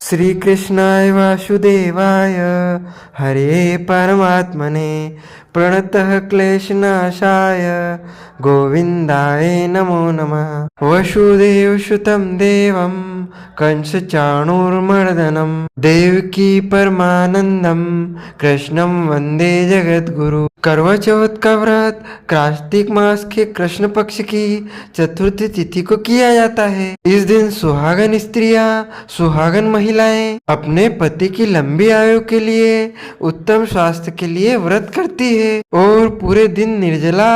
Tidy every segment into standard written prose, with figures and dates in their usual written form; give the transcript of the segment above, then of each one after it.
श्रीकृष्णाय वासुदेवाय हरे परमात्मने प्रणतः क्लेशनाशाय गोविंदाय नमो नमः। वसुदेवसुतं देवं कंसचाणूरमर्दनं देवकी परमानंदं कृष्णं वंदे जगद्गुरु। करवा चौथ का व्रत कार्तिक मास के कृष्ण पक्ष की चतुर्थी तिथि को किया जाता है। इस दिन सुहागन स्त्रियां, सुहागन महिलाएं अपने पति की लंबी आयु के लिए, उत्तम स्वास्थ्य के लिए व्रत करती है और पूरे दिन निर्जला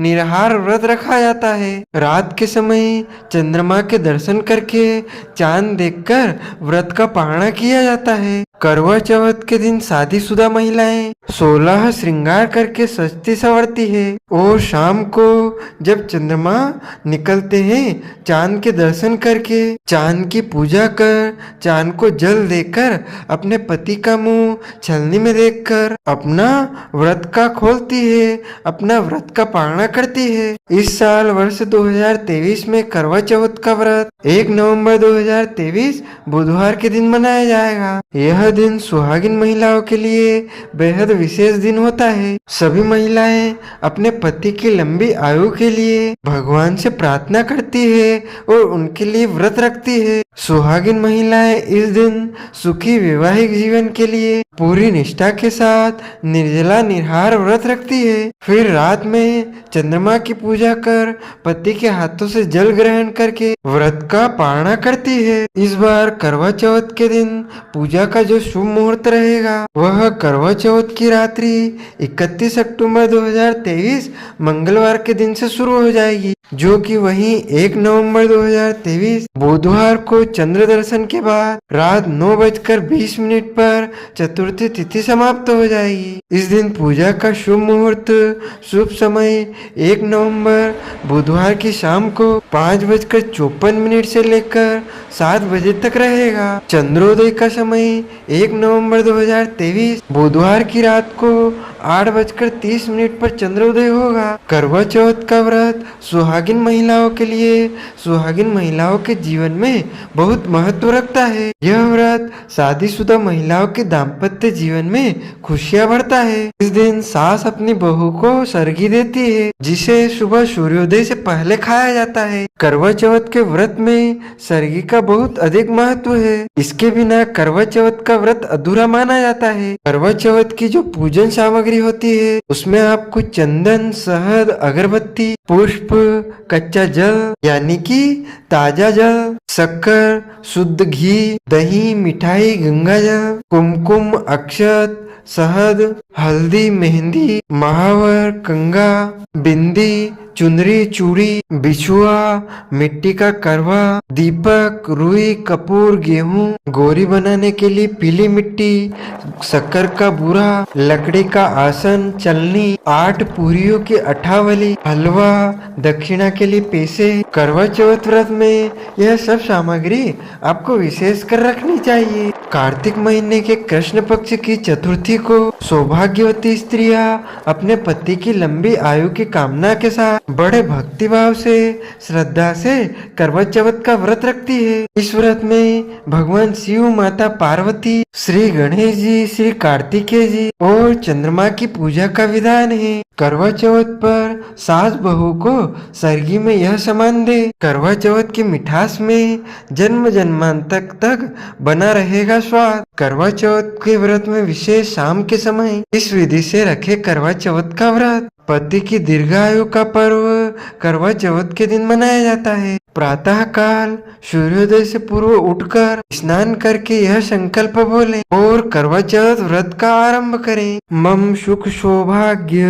निराहार व्रत रखा जाता है। रात के समय चंद्रमा के दर्शन करके चांद देखकर व्रत का पारणा किया जाता है। करवा चौथ के दिन शादीशुदा महिलाएं 16 श्रृंगार करके सजती संवरती है और शाम को जब चंद्रमा निकलते हैं चांद के दर्शन करके चांद की पूजा कर, चांद को जल देकर, अपने पति का मुंह छलनी में देखकर अपना व्रत का खोलती है, अपना व्रत का पारणा करती है। इस साल वर्ष 2023 में करवा चौथ का व्रत 1 नवंबर 2023 बुधवार के दिन मनाया जाएगा। यह दिन सुहागिन महिलाओं के लिए बेहद विशेष दिन होता है। सभी महिलाएं अपने पति की लंबी आयु के लिए भगवान से प्रार्थना करती है और उनके लिए व्रत रखती है। सुहागिन महिलाएं इस दिन सुखी वैवाहिक जीवन के लिए पूरी निष्ठा के साथ निर्जला निराहार व्रत रखती है। फिर रात में चंद्रमा की पूजा कर पति के हाथों से जल ग्रहण करके व्रत का पारणा करती है। इस बार करवा चौथ के दिन पूजा का जो शुभ मुहूर्त रहेगा वह करवा चौथ की रात्रि 31 अक्टूबर 2023 मंगलवार के दिन से शुरू हो जाएगी, जो कि वहीं 1 नवंबर 2023 बुधवार को चंद्र दर्शन के बाद रात 9:20 पर चतुर्थी तिथि समाप्त हो जाएगी। इस दिन पूजा का शुभ मुहूर्त शुभ समय 1 नवंबर बुधवार की शाम को 5:54 से लेकर 7 बजे तक रहेगा। चंद्रोदय का समय 1 नवंबर 2023 बुधवार की रात को 8:30 पर चंद्रोदय होगा। करवा चौथ का व्रत सुहागिन महिलाओं के लिए, सुहागिन महिलाओं के जीवन में बहुत महत्व रखता है। यह व्रत शादीशुदा महिलाओं के दाम्पत्य जीवन में खुशियां भरता है। इस दिन सास अपनी बहू को सरगी देती है, जिसे सुबह सूर्योदय से पहले खाया जाता है। करवा चौथ के व्रत में सरगी का बहुत अधिक महत्व है। इसके बिना करवा चौथ का व्रत अधूरा माना जाता है। करवा चौथ की जो पूजन सामग्री होती है उसमें आपको चंदन, शहद, अगरबत्ती, पुष्प, कच्चा जल यानी कि ताजा जल, शक्कर, शुद्ध घी, दही, मिठाई, गंगा जल, कुमकुम, अक्षत, शहद, हल्दी, मेहंदी, महावर, कंगा, बिंदी, चुनरी, चूड़ी, बिछुआ, मिट्टी का करवा, दीपक, रुई, कपूर, गेहूं, गोरी बनाने के लिए पीली मिट्टी, शक्कर का बूरा, लकड़ी का आसन, चलनी, 8 पूरियों की अठावली, हलवा, दक्षिणा के लिए पैसे। करवा चौथ व्रत में यह सब सामग्री आपको विशेष कर रखनी चाहिए। कार्तिक महीने के कृष्ण पक्ष की चतुर्थी को सौभाग्यवती स्त्रियां अपने पति की लंबी आयु की कामना के साथ बड़े भक्तिभाव से, श्रद्धा से करवा चौथ का व्रत रखती है। इस व्रत में भगवान शिव, माता पार्वती, श्री गणेश जी, श्री कार्तिकेय जी और चंद्रमा की पूजा का विधान है। करवा चौथ पर सास बहू को सरगी में यह सम्मान दे। करवा चौथ की मिठास में जन्म जन्मांतर तक बना रहेगा स्वाद। करवा चौथ के व्रत में विशेष शाम के समय इस विधि से रखे करवा चौथ का व्रत। पति की दीर्घायु का पर्व करवा चौथ के दिन मनाया जाता है। प्रातः काल सूर्योदय से पूर्व उठकर स्नान करके यह संकल्प बोले और करवा चौथ व्रत का आरंभ करें। मम सुख सौभाग्य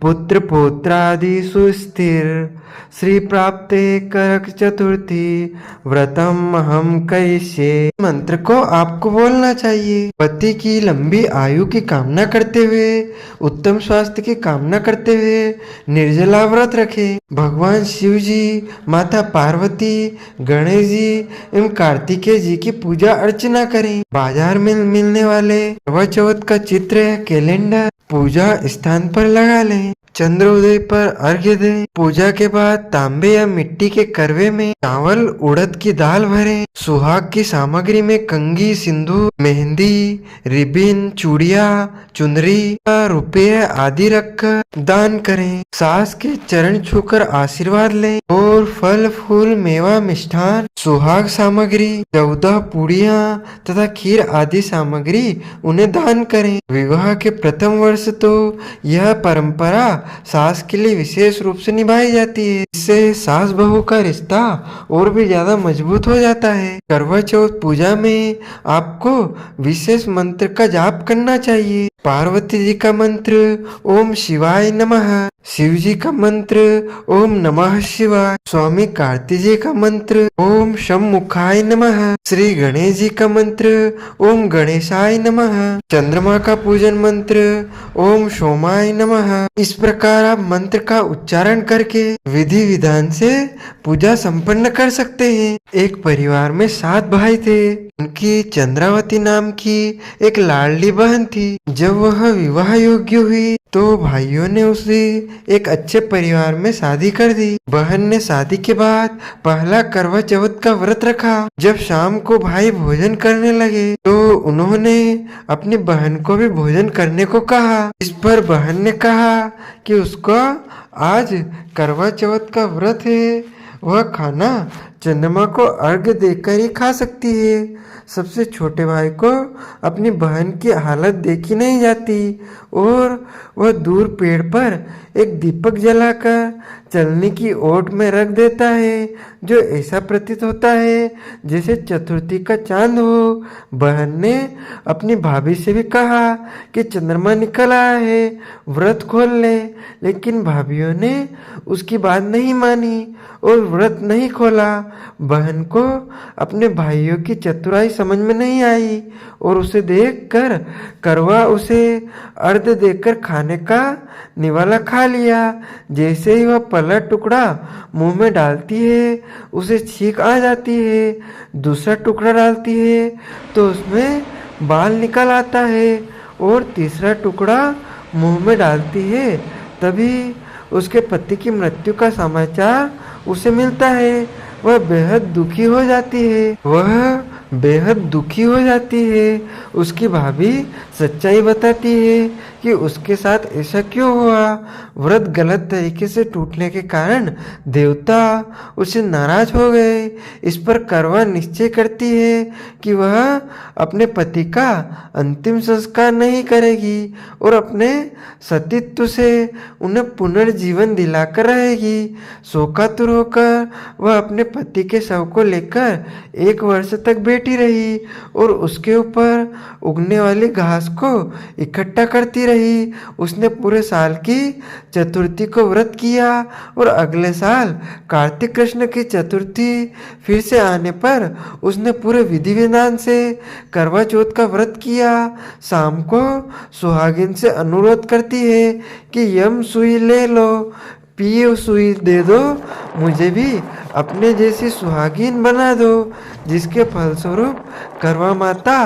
पुत्र पौत्रादि सुस्थिर श्री प्राप्ते करक चतुर्थी व्रतम हम कैसे मंत्र को आपको बोलना चाहिए। पति की लंबी आयु की कामना करते हुए, उत्तम स्वास्थ्य की कामना करते हुए निर्जला व्रत रखें। भगवान शिव जी, माता पार्वती, गणेश जी एवं कार्तिकेय जी की पूजा अर्चना करें। बाजार में मिलने वाले करवा चौथ का चित्र या कैलेंडर पूजा स्थान पर लगा लें। चंद्रोदय पर अर्घ्य दें। पूजा के बाद तांबे या मिट्टी के करवे में चावल उड़द की दाल भरें। सुहाग की सामग्री में कंघी, सिंदूर, मेहंदी, रिबिन, चूड़िया, चुनरी, रुपये आदि रखकर दान करें। सास के चरण छूकर आशीर्वाद लें और फल फूल, मेवा, मिष्ठान, सुहाग सामग्री, 14 पूड़ियाँ तथा खीर आदि सामग्री उन्हें दान करें। विवाह के प्रथम वर्ष तो यह परंपरा सास के लिए विशेष रूप से निभाई जाती है। इससे सास बहू का रिश्ता और भी ज्यादा मजबूत हो जाता है। करवा चौथ पूजा में आपको विशेष मंत्र का जाप करना चाहिए। पार्वती जी का मंत्र ओम शिवाय नमः, शिव जी का मंत्र ओम नमः शिवाय, स्वामी कार्तिक जी का मंत्र ओम शम्मुखाय नमः, श्री गणेश जी का मंत्र ओम गणेशाय नमः, चंद्रमा का पूजन मंत्र ओम सोमाय नमः। इस प्रकार आप मंत्र का उच्चारण करके विधि विधान से पूजा संपन्न कर सकते हैं। एक परिवार में 7 भाई थे। उनकी चंद्रावती नाम की एक लाडली बहन थी। जब वह विवाह योग्य हुई तो भाइयों ने उसे एक अच्छे परिवार में शादी कर दी। बहन ने शादी के बाद पहला करवा चौथ का व्रत रखा। जब शाम को भाई भोजन करने लगे तो उन्होंने अपनी बहन को भी भोजन करने को कहा। इस पर बहन ने कहा कि उसका आज करवा चौथ का व्रत है, वह खाना चंद्रमा को अर्घ्य देकर ही खा सकती है। सबसे छोटे भाई को अपनी बहन की हालत देखी नहीं जाती और वह दूर पेड़ पर एक दीपक जलाकर चलने की ओट में रख देता है, जो ऐसा प्रतीत होता है जैसे चतुर्थी का चांद हो। बहन ने अपनी भाभी से भी कहा कि चंद्रमा निकल आया है, व्रत खोल ले, लेकिन भाभीियों ने उसकी बात नहीं मानी और व्रत नहीं खोला। बहन को अपने भाइयों की चतुराई समझ में नहीं आई और उसे देखकर करवा उसे अर्घ देकर खाने का निवाला खा लिया। जैसे ही वह पहला टुकड़ा मुंह में डालती है उसे छींक आ जाती है। दूसरा टुकड़ा डालती है तो उसमें बाल निकल आता है और तीसरा टुकड़ा मुंह में डालती है तभी उसके पति की मृत्यु का समाचार उसे मिलता है। वह बेहद दुखी हो जाती है। उसकी भाभी सच्चाई बताती है कि उसके साथ ऐसा क्यों हुआ। व्रत गलत तरीके से टूटने के कारण देवता उससे नाराज हो गए। इस पर करवा निश्चय करती है कि वह अपने पति का अंतिम संस्कार नहीं करेगी और अपने सतीत्व से उन्हें पुनर्जीवन दिलाकर रहेगी। शोकातुर होकर वह अपने पति के शव को लेकर 1 वर्ष तक बैठी रही और उसके ऊपर उगने वाली घास को इकट्ठा करती रही। उसने पूरे साल की चतुर्थी को व्रत किया और अगले साल कार्तिक कृष्ण की चतुर्थी फिर से आने पर उसने पूरे विधि विधान से करवा चौथ का व्रत किया। शाम को सुहागिन से अनुरोध करती है कि यम सुई ले लो, पिए सुई दे दो, मुझे भी अपने जैसी सुहागिन बना दो। जिसके फलस्वरूप करवा माता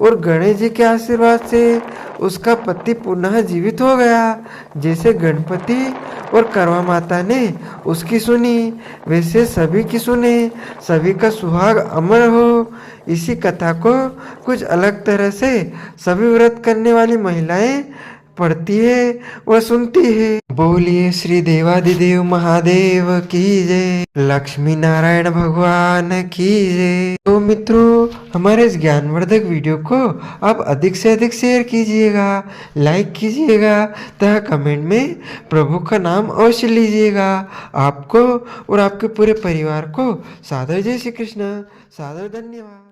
और गणेश जी के आशीर्वाद से उसका पति पुनः जीवित हो गया। जैसे गणपति और करवा माता ने उसकी सुनी वैसे सभी की सुने, सभी का सुहाग अमर हो। इसी कथा को कुछ अलग तरह से सभी व्रत करने वाली महिलाएं पढ़ती है व सुनती है। बोलिए श्री देवादिदेव महादेव की जय, लक्ष्मी नारायण भगवान की जय। तो मित्रों, हमारे इस ज्ञानवर्धक वीडियो को आप अधिक से अधिक शेयर कीजिएगा, लाइक कीजिएगा तथा कमेंट में प्रभु का नाम अवश्य लीजिएगा। आपको और आपके पूरे परिवार को सादर जय श्री कृष्ण, सादर धन्यवाद।